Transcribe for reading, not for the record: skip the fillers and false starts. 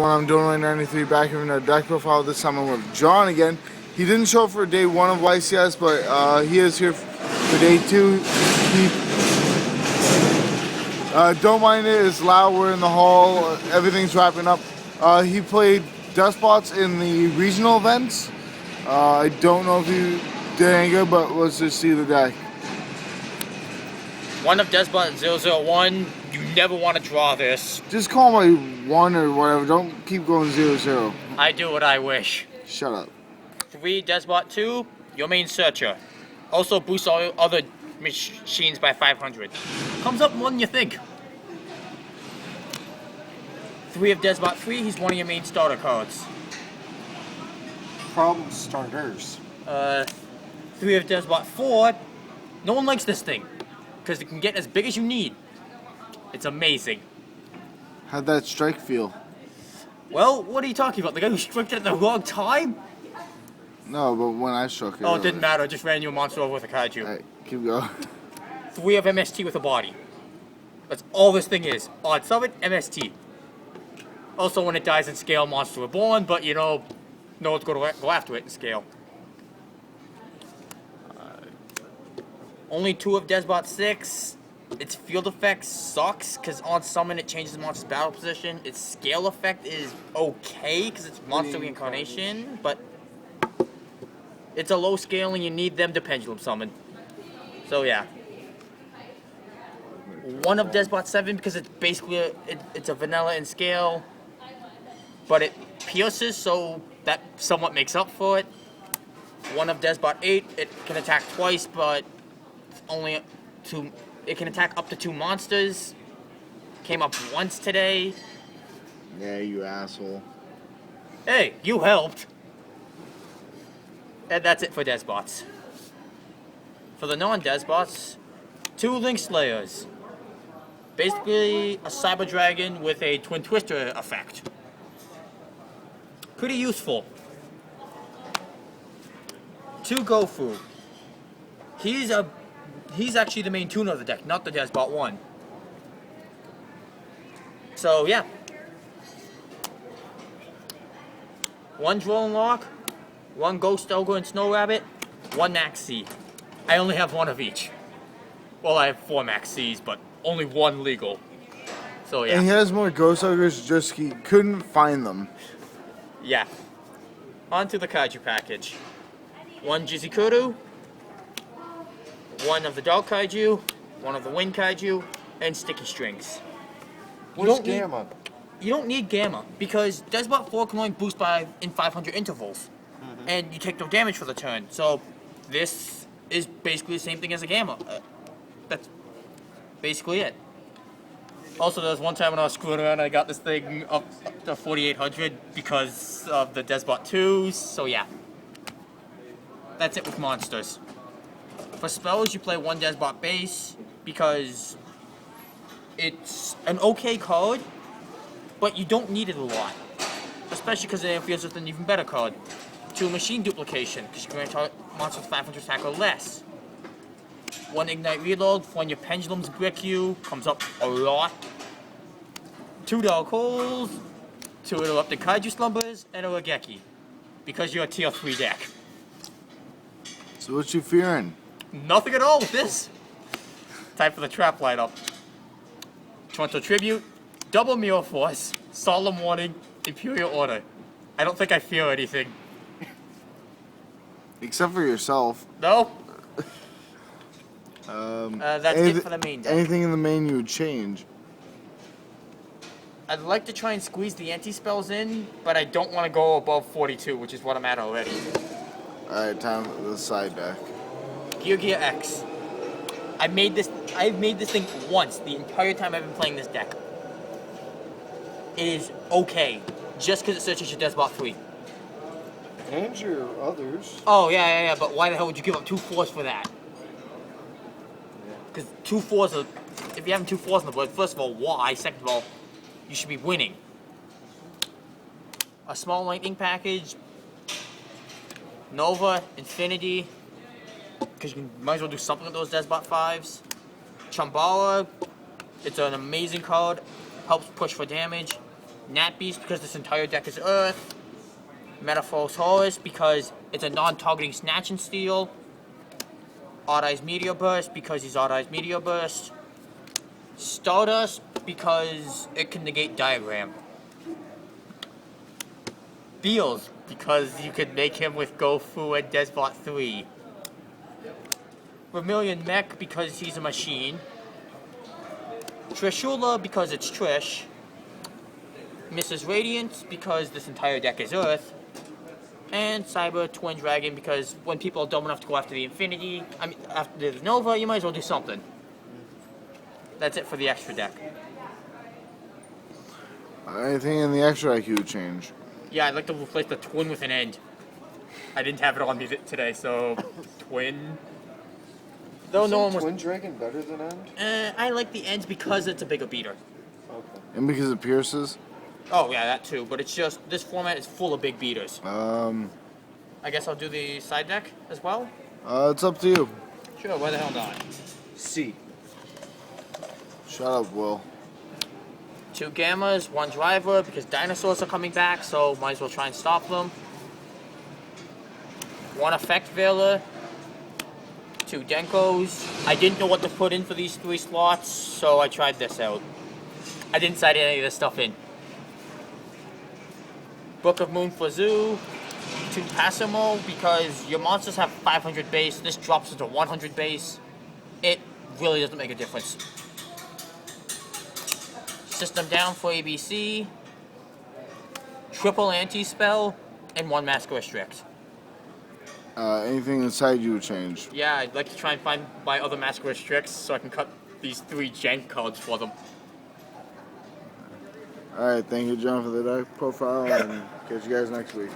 I'm doing my 93 back in a deck profile. This time I'm with John again. He didn't show up for day 1 of YCS, but he is here for day 2. Don't mind it, it's loud, we're in the hall, everything's wrapping up. He played Deskbots in the regional events. I don't know if he did any good, but let's just see the deck. One of Deskbot 001, you never want to draw this. Just call my 1 or whatever, don't keep going 0-0. I do what I wish. Shut up. 3 Deskbot 2, your main searcher. Also boosts all other machines by 500. Comes up more than you think. 3 of Deskbot 3, he's one of your main starter cards. Problem starters. 3 of Deskbot 4, no one likes this thing. Because it can get as big as you need. It's amazing. How'd that strike feel? Well, what are you talking about? The guy who struck it at the wrong time? No, but when I struck it. Oh, it didn't matter. I just ran you a monster over with a kaiju. Alright, keep going. 3 of MST with a body. That's all this thing is. Odd summon, MST. Also, when it dies in scale, monsters are born, but you know, no one's going to go after it in scale. Only 2 of Deskbot 6. Its field effect sucks, because on summon it changes the monster's battle position. Its scale effect is okay, because it's monster reincarnation, but it's a low scale and you need them to pendulum summon. So yeah. 1 of Deskbot 7, because it's basically it's a vanilla in scale, but it pierces, so that somewhat makes up for it. 1 of Deskbot 8, it can attack twice, but only 2. It can attack up to 2 monsters. Came up once today. Yeah, you asshole. Hey, you helped. And that's it for Deskbots. For the non-Deskbots, 2 Link Slayers. Basically a Cyber Dragon with a Twin Twister effect. Pretty useful. 2 Gofu. He's actually the main tuner of the deck, not the Deskbot 1. So yeah. 1 Droll and Lock, 1 Ghost Ogre and Snow Rabbit, 1 Max C. I only have 1 of each. Well, I have 4 Max Cs, but only 1 legal. So yeah. And he has more Ghost Ogres, just he couldn't find them. Yeah. On to the Kaiju package. 1 Jizikuru, 1 of the Dog Kaiju, 1 of the Wind Kaiju, and Sticky Strings. What's Gamma? You don't need Gamma, because Deskbot 4 can only boost in 500 intervals. And you take no damage for the turn. So this is basically the same thing as a Gamma. That's basically it. Also, there was one time when I was screwing around and I got this thing up to 4800 because of the Deskbot 2s, so yeah. That's it with monsters. For spells, you play 1 Deskbot base because it's an okay card, but you don't need it a lot. Especially because it interferes with an even better card. 2 Machine Duplication, because you can target monsters with 500 attack or less. 1 Ignite Reload, when your pendulums brick you, comes up a lot. 2 Dark Holes, 2 Interrupted Kaiju Slumbers, and a Regeki, because you're a tier 3 deck. So what you fearing? Nothing at all with this. Time for the trap lineup. Toronto Tribute, Double Mirror Force, Solemn Warning, Imperial Order. I don't think I fear anything. Except for yourself. No? That's it for the main deck. Anything in the main you would change? I'd like to try and squeeze the anti-spells in, but I don't want to go above 42, which is what I'm at already. Alright, time for the side deck. Yugioh X. I've made this thing once the entire time I've been playing this deck. It is okay, just because it searches your Deskbot 3. And your others. Oh, yeah, but why the hell would you give up 2 4s for that? Because 2 4s are... If you have 2 4s on the board, first of all, why? Second of all, you should be winning. A small lightning package. Nova, Infinity. Because you might as well do something with those Deskbot 5s. Chambala. It's an amazing card. Helps push for damage. Nat Beast because this entire deck is Earth. Metaphor's Horus because it's a non-targeting Snatch and Steal. Odd Eyes Meteor Burst because he's Odd Eyes Meteor Burst. Stardust because it can negate Diagram. Beals because you can make him with Gofu and Deskbot 3. Vermilion Mech because he's a machine. Trishula because it's Trish. Mrs. Radiance because this entire deck is Earth. And Cyber Twin Dragon because when people are dumb enough to go after the Infinity, after the Nova, you might as well do something. That's it for the extra deck. Anything in the extra IQ would change? Yeah, I'd like to replace the Twin with an End. I didn't have it on me today, so Twin. Though no one was. Twin Dragon better than End? I like the Ends because it's a bigger beater. Okay. And because it pierces? Oh yeah, that too. But it's just this format is full of big beaters. I guess I'll do the side deck as well. It's up to you. Sure. Why the hell not? C. Shut up, Will. 2 Gammas, 1 Driver because dinosaurs are coming back, so might as well try and stop them. 1 Effect Veiler. 2 Denkos. I didn't know what to put in for these 3 slots, so I tried this out. I didn't side any of this stuff in. Book of Moon for Zoo. 2 Passimo because your monsters have 500 base. This drops into 100 base. It really doesn't make a difference. System down for ABC. Triple Anti-Spell. And 1 Mask Restrict. Anything inside you would change? Yeah, I'd like to try and find my other Mask Restricts so I can cut these 3 jank cards for them. Alright, thank you, John, for the deck profile, and catch you guys next week.